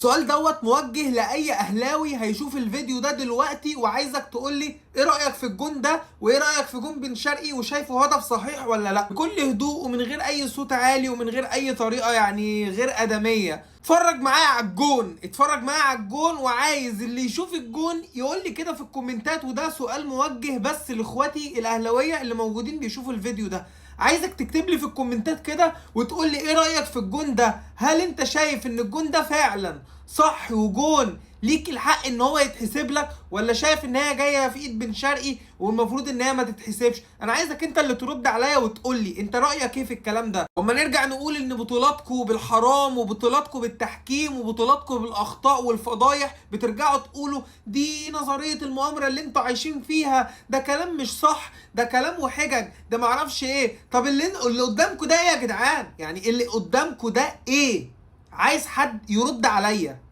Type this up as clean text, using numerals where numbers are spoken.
السؤال دوت موجه لاي اهلاوي هيشوف الفيديو ده دلوقتي، وعايزك تقول لي ايه رايك في الجون ده، وايه رايك في جون بن شرقي، وشايفه هدف صحيح ولا لا، بكل هدوء ومن غير اي صوت عالي ومن غير اي طريقه يعني غير ادميه. اتفرج معايا على الجون، اتفرج معايا على الجون، وعايز اللي يشوف الجون يقول لي كده في الكومنتات. وده سؤال موجه بس لاخواتي الاهلاويه اللي موجودين بيشوفوا الفيديو ده. عايزك تكتب لي في الكومنتات كده وتقول لي ايه رأيك في الجون ده. هل انت شايف ان الجون ده فعلا صح وجون ليك الحق ان هو يتحسب لك، ولا شايف ان هي جايه في ايد بن شرقي والمفروض ان هي ما تتحسبش؟ انا عايزك انت اللي ترد عليا وتقول لي انت رايك ايه في الكلام ده. وما نرجع نقول ان بطولاتكم بالحرام وبطولاتكم بالتحكيم وبطولاتكم بالاخطاء والفضايح بترجعوا تقولوا دي نظريه المؤامره اللي انتوا عايشين فيها، ده كلام مش صح، ده كلام وحجج، ده معرفش ايه. طب اللي قدامكم ده ايه يا جدعان؟ يعني اللي قدامكم ده ايه؟ عايز حد يرد عليا.